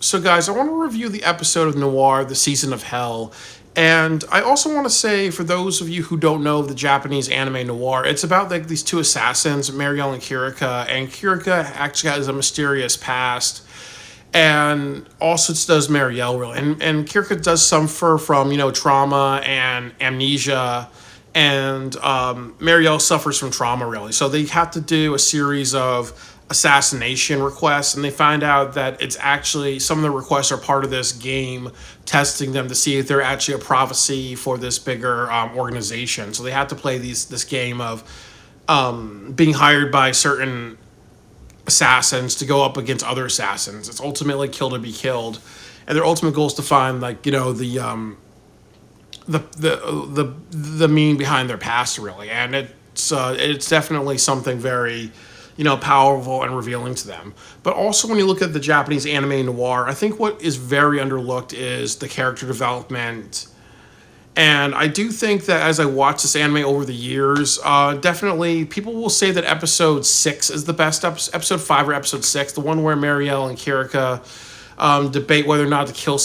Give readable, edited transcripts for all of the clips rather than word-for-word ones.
So, guys, I want to review the episode of Noir, the season of Hell. And I also want to say, for those of you who don't know the Japanese anime Noir, it's about like these two assassins, Marielle and Kirika. And Kirika actually has a mysterious past. And also does Marielle, really. And Kirika does suffer from, trauma and amnesia. And Marielle suffers from trauma, really. So they have to do a series of assassination requests, and they find out that it's actually some of the requests are part of this game, testing them to see if they're actually a prophecy for this bigger organization. So they have to play this game of being hired by certain assassins to go up against other assassins. It's ultimately kill to be killed, and their ultimate goal is to find the meaning behind their past, really. And it's definitely something very powerful and revealing to them. But also, when you look at the Japanese anime noir, I think what is very underlooked is the character development. And I do think that as I watch this anime over the years, definitely people will say that episode 6 is the best episode 5 or episode 6, the one where Marielle and Kirika debate whether or not to kill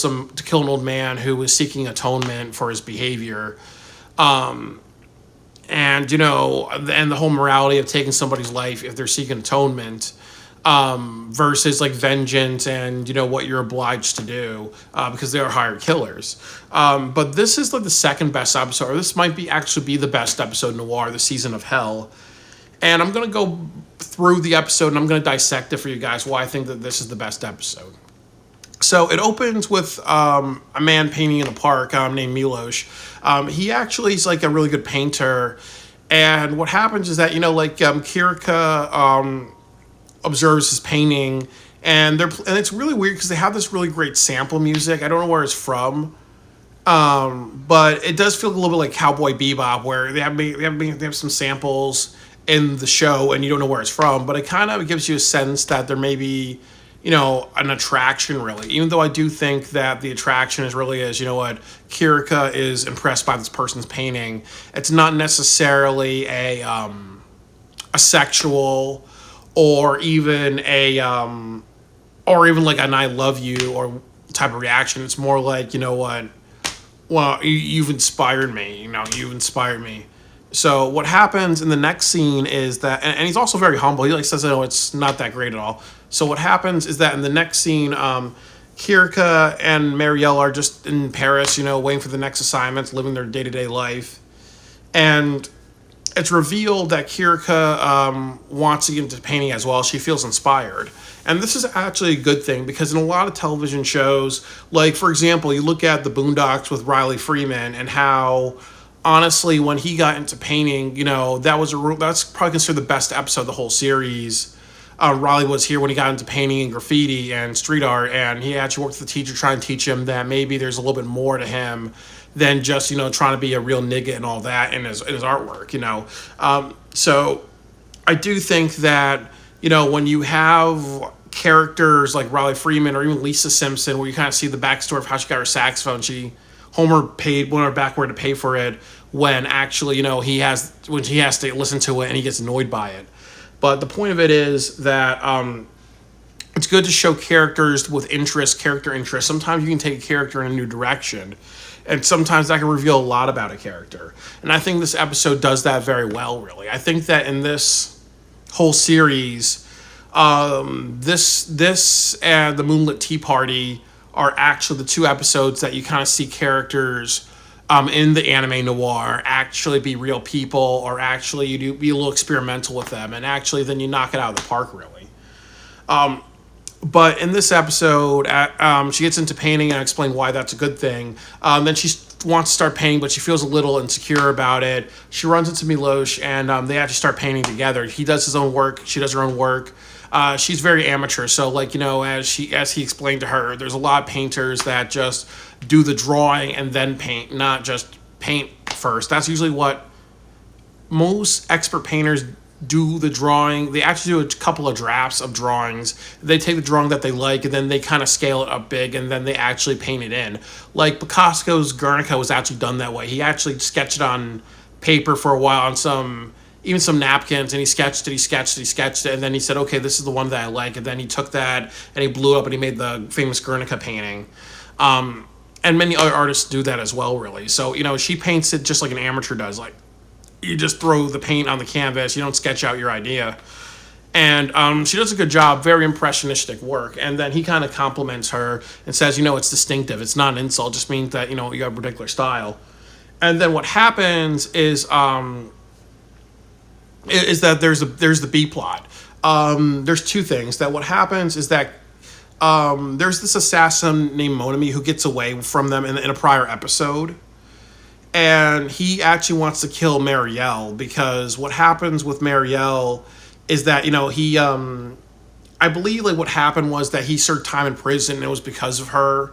an old man who was seeking atonement for his behavior. And and the whole morality of taking somebody's life if they're seeking atonement, versus like vengeance and what you're obliged to do, because they are hired killers. But this is like the second best episode, or this might be actually be the best episode Noir, the season of Hell. And I'm going to go through the episode and I'm going to dissect it for you guys why I think that this is the best episode. So it opens with a man painting in a park named Milos. He actually is like a really good painter. And what happens is that, Kirika observes his painting. And it's really weird because they have this really great sample music. I don't know where it's from. But it does feel a little bit like Cowboy Bebop, where they have some samples in the show and you don't know where it's from. But it kind of gives you a sense that there may be an attraction, really. Even though I do think that the attraction is really Kirika is impressed by this person's painting. It's not necessarily a sexual or even like an I love you or type of reaction. It's more like, well, you've inspired me. You've inspired me. So what happens in the next scene is that, and he's also very humble. He says, it's not that great at all. So what happens is that in the next scene, Kirika and Marielle are just in Paris, waiting for the next assignments, living their day-to-day life. And it's revealed that Kirika wants to get into painting as well. She feels inspired. And this is actually a good thing because in a lot of television shows, like, for example, you look at The Boondocks with Riley Freeman and how, honestly, when he got into painting, that's probably considered the best episode of the whole series. Riley was here when he got into painting and graffiti and street art, and he actually worked with the teacher trying to teach him that maybe there's a little bit more to him than just trying to be a real nigga and all that in his artwork. So I do think that when you have characters like Riley Freeman or even Lisa Simpson, where you kind of see the backstory of how she got her saxophone, Homer went her backward to pay for it when actually he has to listen to it and he gets annoyed by it. But the point of it is that it's good to show characters with character interest. Sometimes you can take a character in a new direction, and sometimes that can reveal a lot about a character. And I think this episode does that very well, really. I think that in this whole series, this and the Moonlit Tea Party are actually the two episodes that you kind of see characters in the anime noir actually be real people, or actually you do be a little experimental with them, and actually then you knock it out of the park, really. But in this episode, she gets into painting, and I explain why that's a good thing. Then she wants to start painting, but she feels a little insecure about it. She runs into Milos, and they actually start painting together. He does his own work. She does her own work. She's very amateur, so as he explained to her, there's a lot of painters that just do the drawing and then paint, not just paint first. That's usually what most expert painters do. The drawing, they actually do a couple of drafts of drawings. They take the drawing that they like and then they kind of scale it up big and then they actually paint it in. Like Picasso's Guernica was actually done that way. He actually sketched it on paper for a while on some even some napkins, and he sketched it, and then he said, okay, this is the one that I like, and then he took that and he blew it up and he made the famous Guernica painting. And many other artists do that as well, really. So, she paints it just like an amateur does. Like, you just throw the paint on the canvas, you don't sketch out your idea. And she does a good job, very impressionistic work. And then he kind of compliments her and says, it's distinctive. It's not an insult. It just means that, you have a particular style. And then what happens is that there's the B plot. There's two things. That what happens is that there's this assassin named Monami who gets away from them in a prior episode. And he actually wants to kill Marielle, because what happens with Marielle is that, he, I believe like what happened was that he served time in prison and it was because of her.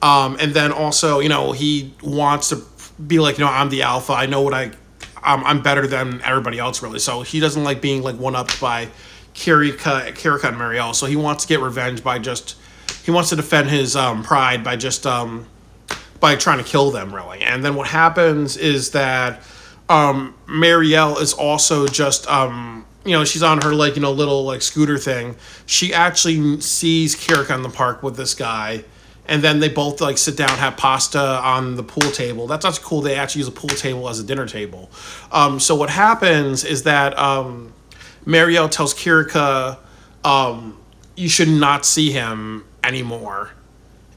And then also, he wants to be like, I'm the alpha. I know what I'm better than everybody else, really. So he doesn't like being like one-upped by Kirika and Marielle. So he wants to get revenge he wants to defend his pride by just by trying to kill them, really. And then what happens is that Marielle is also just she's on her like little like scooter thing. She actually sees Kirika in the park with this guy, and then they both like sit down, have pasta on the pool table. That's actually cool. They actually use a pool table as a dinner table. So what happens is that Marielle tells Kirika, you should not see him anymore.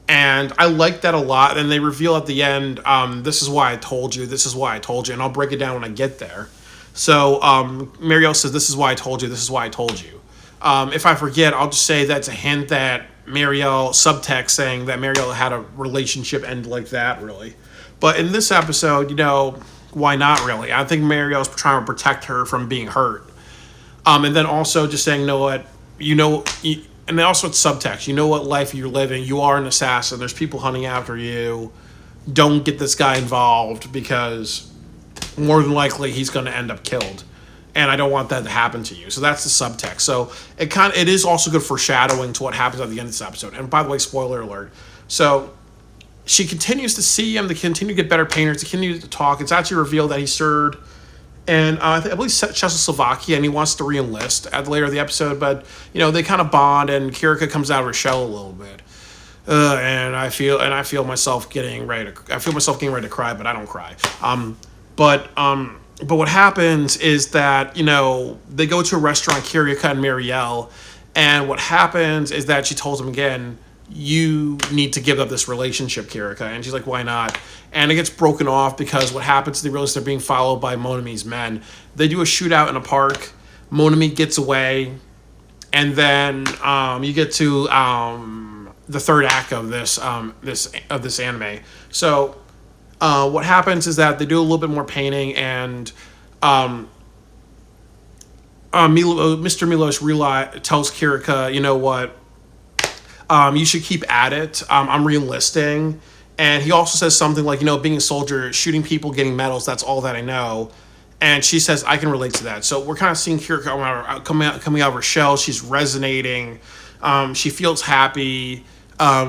And I like that a lot. And they reveal at the end, this is why I told you, and I'll break it down when I get there. So Marielle says, this is why I told you, if I forget, I'll just say that's a hint that Marielle, subtext saying that Marielle had a relationship end like that, really. But in this episode, why not, really? I think Marielle's trying to protect her from being hurt. And then also just saying, and then also it's subtext, what life you're living, you are an assassin, there's people hunting after you, don't get this guy involved, because more than likely he's going to end up killed, and I don't want that to happen to you. So that's the subtext. So it is also good foreshadowing to what happens at the end of this episode. And by the way, spoiler alert. So she continues to see him, they continue to get better painters, they continue to talk. It's actually revealed that he served and I believe Czechoslovakia, and he wants to re-enlist at the later of the episode, but they kind of bond, and Kirika comes out of her shell a little bit, and I feel myself getting ready to cry, but I don't cry. But what happens is that they go to a restaurant, Kirika and Marielle, and what happens is that she tells him again, you need to give up this relationship, Kirika. And she's like, why not? And it gets broken off because what happens is they realize they're being followed by Monami's men. They do a shootout in a park. Monami gets away. And then you get to the third act of this anime. So what happens is that they do a little bit more painting, and Mr. Milos tells Kirika, what? You should keep at it. I'm re-enlisting. And he also says something like, being a soldier, shooting people, getting medals, that's all that I know. And she says, I can relate to that. So we're kind of seeing Kirika coming out of her shell. She's resonating. She feels happy.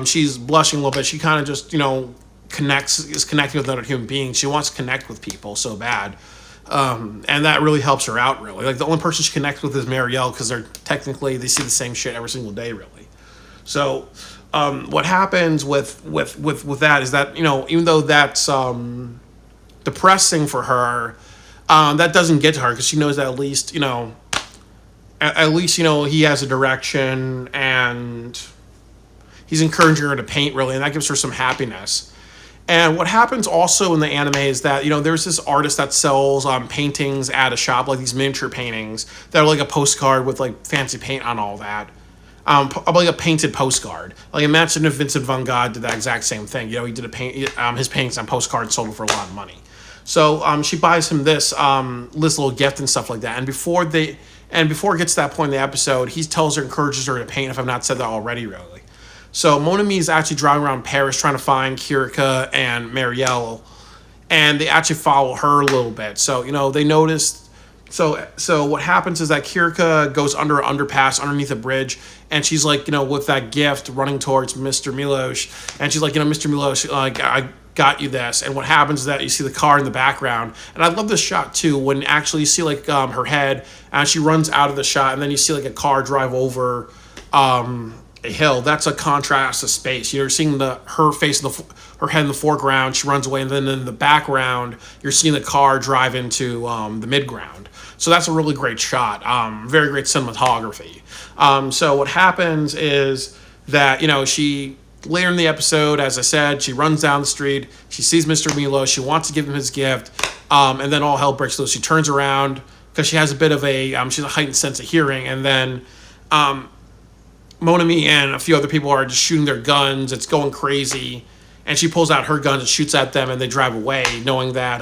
She's blushing a little bit. She kind of just, is connecting with another human being. She wants to connect with people so bad. And that really helps her out, really. Like, the only person she connects with is Marielle, because they see the same shit every single day, really. So what happens with that is that, even though that's depressing for her, that doesn't get to her, because she knows that at least he has a direction, and he's encouraging her to paint, really, and that gives her some happiness. And what happens also in the anime is that, there's this artist that sells paintings at a shop, like these miniature paintings that are like a postcard with like fancy paint on all that. Like a painted postcard. Like, imagine if Vincent van Gogh did that exact same thing. He did his paintings on postcards, sold them for a lot of money. So she buys him this little gift and stuff like that. And before it gets to that point in the episode, he encourages her to paint, if I've not said that already, really. So Monami is actually driving around Paris trying to find Kirika and Marielle, and they actually follow her a little bit. So, they noticed. So what happens is that Kirika goes under an underpass underneath a bridge, and she's like, with that gift running towards Mr. Milos, and she's like, Mr. Milos, like, I got you this. And what happens is that you see the car in the background. And I love this shot too, when actually you see like her head and she runs out of the shot, and then you see like a car drive over a hill. That's a contrast of space. You're seeing her face, her head in the foreground. She runs away, and then in the background, you're seeing the car drive into the midground. So that's a really great shot. Very great cinematography. So what happens is that she later in the episode, as I said, she runs down the street. She sees Mr. Milo. She wants to give him his gift, and then all hell breaks loose. She turns around because she has a bit of she has a heightened sense of hearing, and then Monami and a few other people are just shooting their guns. It's going crazy. And she pulls out her guns and shoots at them, and they drive away, knowing that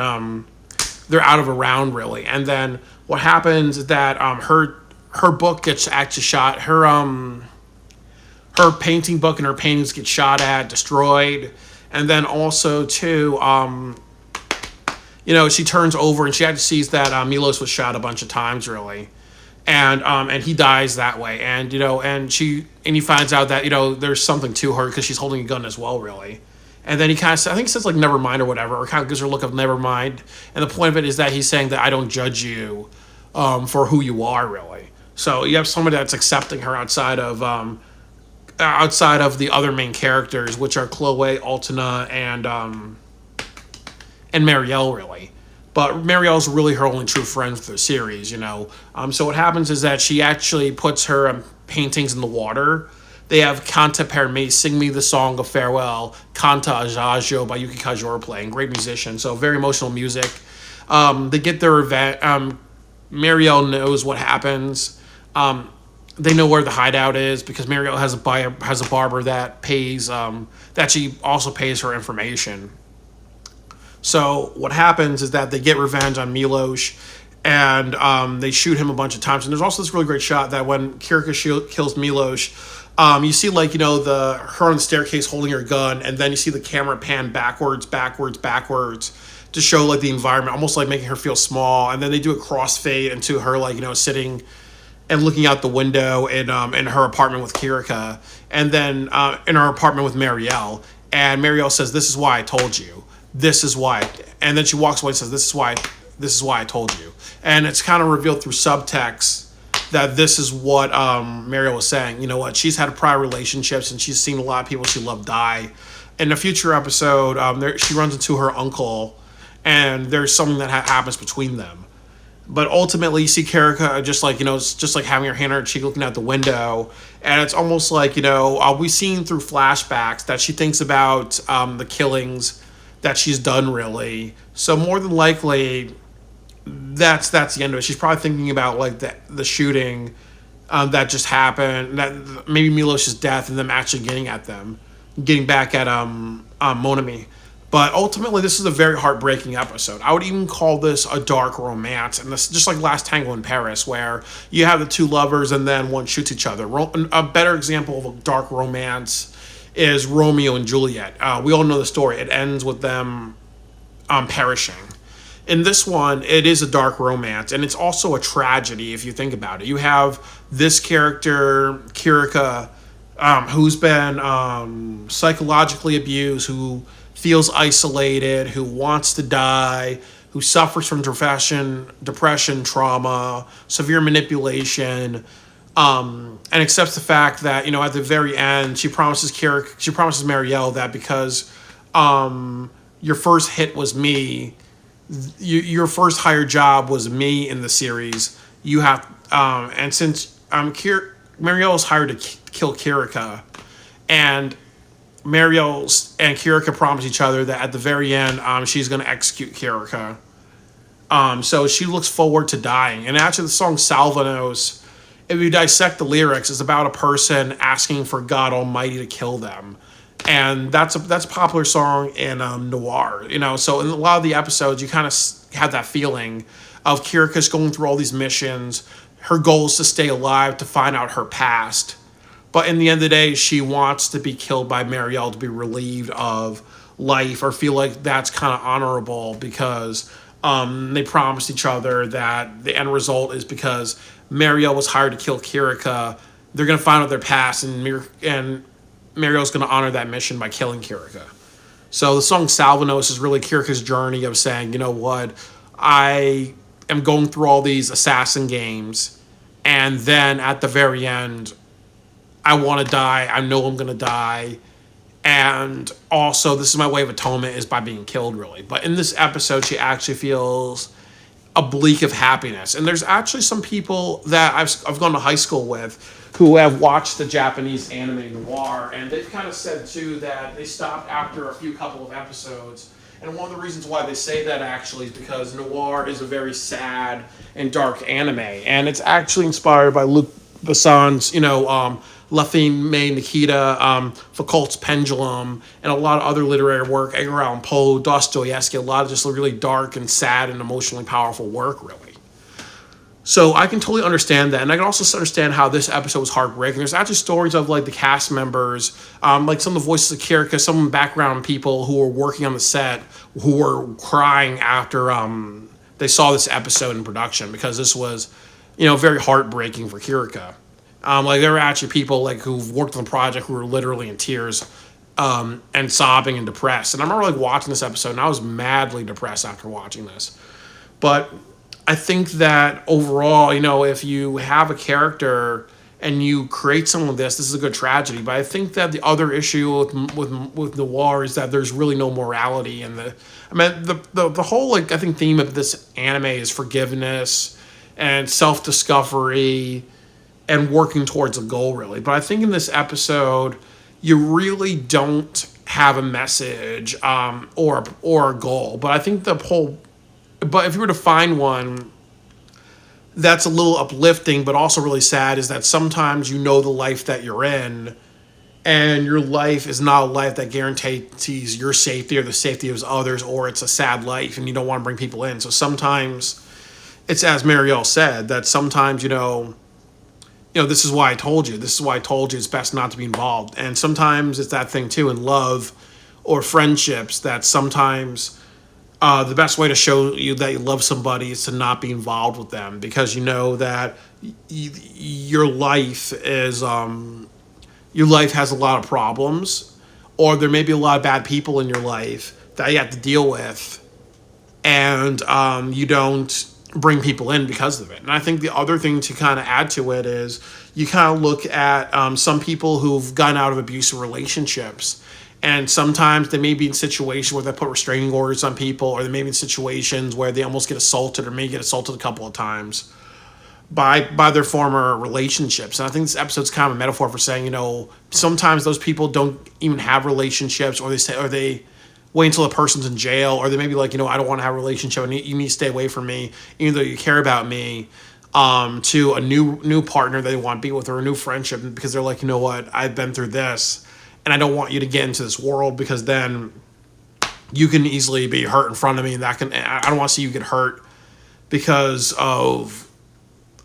they're out of a round, really. And then what happens is that her book gets actually shot. Her painting book and her paintings get shot at, destroyed. And then also, too, she turns over and she actually sees that Milos was shot a bunch of times, really. And he dies that way, and he finds out that there's something to her because she's holding a gun as well, really. And then he kind of, I think he says like never mind or whatever, or kind of gives her a look of never mind. And the point of it is that he's saying that I don't judge you for who you are, really. So you have somebody that's accepting her outside of the other main characters, which are Chloe, Altana, and Marielle, really. But Marielle's really her only true friend for the series, So what happens is that she actually puts her paintings in the water. They have Kanta Per Me, Sing Me the Song of Farewell, Kanta Ajajo by Yuki Kajor playing. Great musician, so very emotional music. They get their event. Marielle knows what happens. They know where the hideout is because Marielle has a barber that pays, that she also pays her information. So what happens is that they get revenge on Milos, and they shoot him a bunch of times. And there's also this really great shot that when Kirika kills Milos, you see her on the staircase holding her gun, and then you see the camera pan backwards to show like the environment, almost like making her feel small. And then they do a crossfade into her sitting and looking out the window in her apartment with Kirika, and then in her apartment with Marielle. And Marielle says, "This is why I told you. This is why." And then she walks away and says, This is why I told you. And it's kind of revealed through subtext that this is what Marielle was saying. You know what? She's had prior relationships, and she's seen a lot of people she loved die. In a future episode, she runs into her uncle, and there's something that happens between them. But ultimately, you see Kirika just like having her hand on her cheek, looking out the window, and it's almost like we've seen through flashbacks that she thinks about the killings that she's done, really. So more than likely, that's the end of it. She's probably thinking about like the shooting that just happened, that maybe Milos' death, and them actually getting back at Monami. But ultimately, this is a very heartbreaking episode. I would even call this a dark romance, and this just like Last Tango in Paris, where you have the two lovers and then one shoots each other. A better example of a dark romance is Romeo and Juliet. We all know the story. It ends with them perishing. In this one, it is a dark romance, and it's also a tragedy if you think about it. You have this character, Kirika, who's been psychologically abused, who feels isolated, who wants to die, who suffers from depression, trauma, severe manipulation, and accepts the fact that at the very end she promises Marielle that because your first hit was me, your first hired job was me in the series. You have and since Marielle is hired to kill Kirika, and Marielle and Kirika promise each other that at the very end she's going to execute Kirika. So she looks forward to dying. And actually the song Salvanos, if you dissect the lyrics, is about a person asking for God Almighty to kill them. And that's a popular song in Noir. So in a lot of the episodes, you kind of have that feeling of Kirika's going through all these missions. Her goal is to stay alive, to find out her past. But in the end of the day, she wants to be killed by Marielle to be relieved of life, or feel like that's kind of honorable because they promised each other that the end result is because Marielle was hired to kill Kirika. They're going to find out their past, and Marielle's going to honor that mission by killing Kirika. So the song Salvanos is really Kirka's journey of saying, you know what, I am going through all these assassin games, and then at the very end, I want to die. I know I'm going to die. And also, this is my way of atonement is by being killed, really. But in this episode, she actually feels a bleak of happiness. And there's actually some people that I've gone to high school with who have watched the Japanese anime Noir, and they've kind of said too that they stopped after a few couple of episodes. And one of the reasons why they say that actually is because Noir is a very sad and dark anime, and it's actually inspired by Luc Besson's, La Femme Nikita, Foucault's Pendulum, and a lot of other literary work, Edgar Allan Poe, Dostoevsky, a lot of just really dark and sad and emotionally powerful work, really. So I can totally understand that, and I can also understand how this episode was heartbreaking. There's actually stories of like the cast members, like some of the voices of Kirika, some background people who were working on the set who were crying after they saw this episode in production because this was, very heartbreaking for Kirika. Like there were actually people like who've worked on the project who were literally in tears, and sobbing and depressed. And I remember like watching this episode, and I was madly depressed after watching this. But I think that overall, if you have a character and you create something like this is a good tragedy. But I think that the other issue with Noir is that there's really no morality in the whole I think theme of this anime is forgiveness and self discovery and working towards a goal, really. But I think in this episode, you really don't have a message, or a goal. But I think but if you were to find one that's a little uplifting but also really sad, is that sometimes the life that you're in, and your life is not a life that guarantees your safety or the safety of others, or it's a sad life and you don't want to bring people in. So sometimes it's, as Marielle said, that sometimes, this is why I told you. This is why I told you it's best not to be involved. And sometimes it's that thing too in love or friendships that sometimes the best way to show you that you love somebody is to not be involved with them, because you know that your life has a lot of problems, or there may be a lot of bad people in your life that you have to deal with, and you don't bring people in because of it. And I think the other thing to kind of add to it is you kind of look at some people who've gotten out of abusive relationships, and sometimes they may be in situations where they put restraining orders on people, or they may be in situations where they almost get assaulted or may get assaulted a couple of times by their former relationships. And I think this episode's kind of a metaphor for saying, sometimes those people don't even have relationships, or they wait until a person's in jail, or they may be like, I don't want to have a relationship, and you need to stay away from me, even though you care about me, to a new partner that they want to be with, or a new friendship, because they're like, what, I've been through this, and I don't want you to get into this world, because then you can easily be hurt in front of me, and I don't want to see you get hurt because of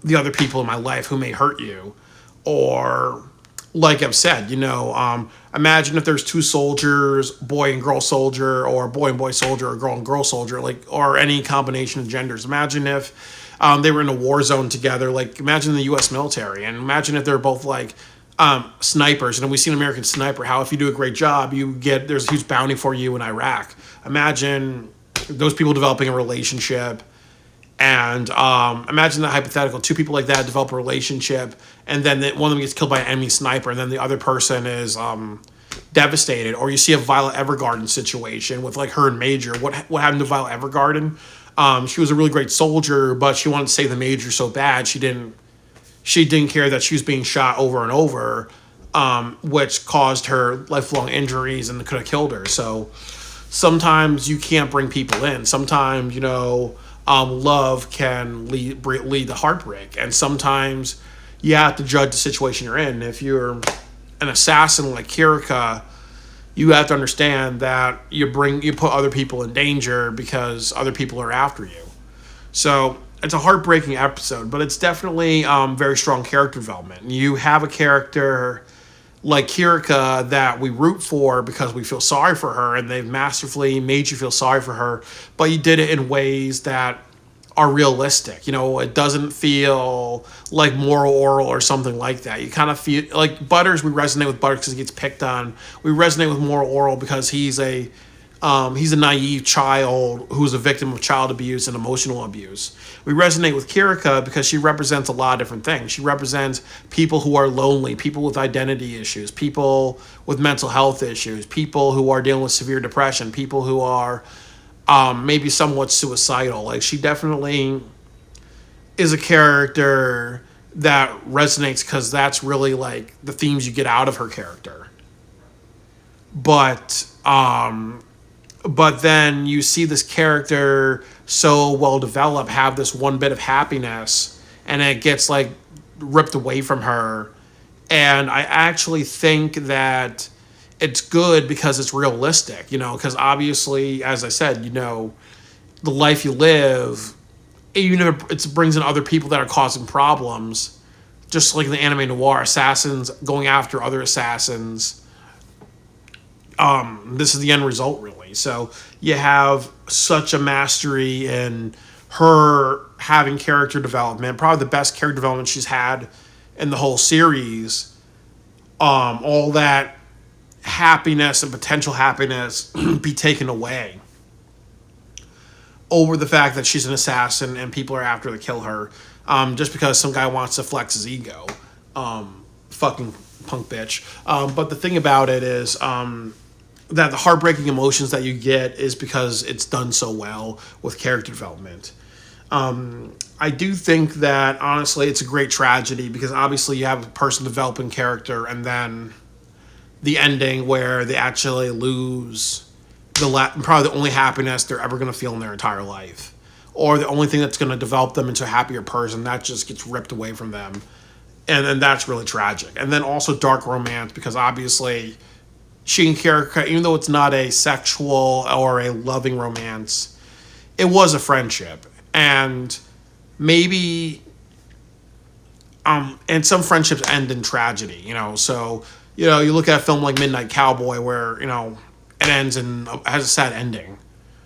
the other people in my life who may hurt you. Or like I've said, imagine if there's two soldiers, boy and girl soldier, or boy and boy soldier, or girl and girl soldier, or any combination of genders. Imagine if they were in a war zone together. Imagine the U.S. military, and imagine if they're both snipers. And we've seen American Sniper, how if you do a great job, there's a huge bounty for you in Iraq. Imagine those people developing a relationship. And imagine that hypothetical, two people like that develop a relationship, and then one of them gets killed by an enemy sniper, and then the other person is devastated. Or you see a Violet Evergarden situation with her and Major. What happened to Violet Evergarden? She was a really great soldier, but she wanted to save the Major so bad she didn't care that she was being shot over and over, which caused her lifelong injuries and could have killed her. So sometimes you can't bring people in. Sometimes love can lead to heartbreak, and sometimes you have to judge the situation you're in. If you're an assassin like Kirika, you have to understand that you put other people in danger because other people are after you. So it's a heartbreaking episode, but it's definitely very strong character development. You have a character like Kirika that we root for because we feel sorry for her, and they've masterfully made you feel sorry for her, but you did it in ways that are realistic. It doesn't feel like moral oral or something like that. You kind of feel like Butters, we resonate with Butters because he gets picked on. We resonate with moral oral because he's a He's a naive child who's a victim of child abuse and emotional abuse. We resonate with Kirika because she represents a lot of different things. She represents people who are lonely, people with identity issues, people with mental health issues, people who are dealing with severe depression, people who are maybe somewhat suicidal. Like, she definitely is a character that resonates because that's really like the themes you get out of her character. But but then you see this character so well developed have this one bit of happiness, and it gets like ripped away from her. And I actually think that it's good because it's realistic, because obviously, as I said, the life you live, even if it brings in other people that are causing problems, just like in the anime noir, assassins going after other assassins. This is the end result, really. So you have such a mastery in her having character development, probably the best character development she's had in the whole series. All that happiness and potential happiness be taken away over the fact that she's an assassin and people are after to kill her, just because some guy wants to flex his ego. Fucking punk bitch. But the thing about it is, that the heartbreaking emotions that you get is because it's done so well with character development. I do think that, honestly, it's a great tragedy because obviously you have a person developing character and then the ending where they actually lose probably the only happiness they're ever going to feel in their entire life, or the only thing that's going to develop them into a happier person, that just gets ripped away from them. And then that's really tragic. And then also dark romance, because obviously she and Kirika, even though it's not a sexual or a loving romance, it was a friendship. And maybe and some friendships end in tragedy, so you look at a film like Midnight Cowboy where it ends and has a sad ending.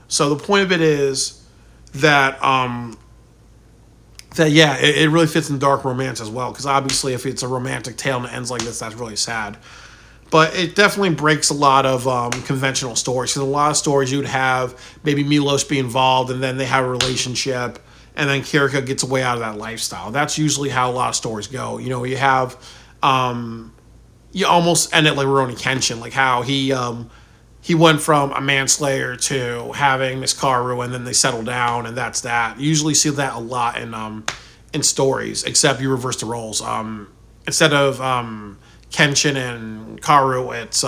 So the point of it is that it really fits in dark romance as well, because obviously if it's a romantic tale and it ends like this, that's really sad. But it definitely breaks a lot of conventional stories. Because in a lot of stories, you would have maybe Milos be involved, and then they have a relationship, and then Kirika gets away out of that lifestyle. That's usually how a lot of stories go. You have, you almost end it like Rurouni Kenshin, like how he went from a manslayer to having Miss Karu, and then they settle down, and that's that. You usually see that a lot in stories, except you reverse the roles. Instead of Kenshin and Karu, it's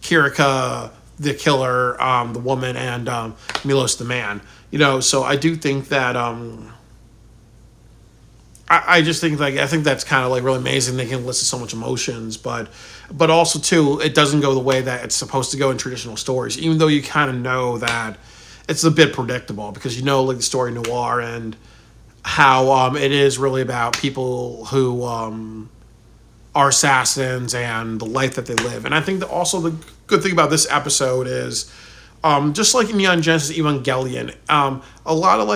Kirika the killer, the woman, and Milos the man. So I do think that I just think I think that's kind of like really amazing. They can elicit so much emotions, but also too, it doesn't go the way that it's supposed to go in traditional stories. Even though you kind of know that it's a bit predictable, because like the story Noir and how it is really about people who are assassins and the life that they live. And I think that also the good thing about this episode is, just like in Neon Genesis Evangelion, a lot of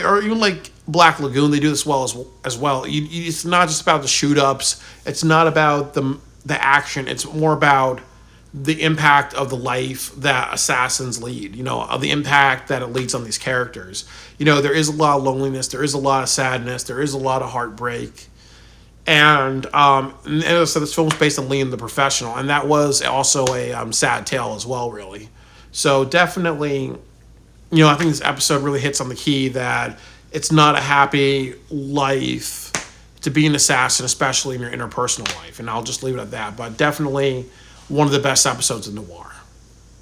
or even like Black Lagoon, they do this well as well. It's not just about the shoot ups. It's not about the action. It's more about the impact of the life that assassins lead. Of the impact that it leads on these characters. There is a lot of loneliness. There is a lot of sadness. There is a lot of heartbreak. And as I said, this film was based on Liam the Professional, and that was also a sad tale as well, really. So definitely, I think this episode really hits on the key that it's not a happy life to be an assassin, especially in your interpersonal life. And I'll just leave it at that. But definitely one of the best episodes of Noir.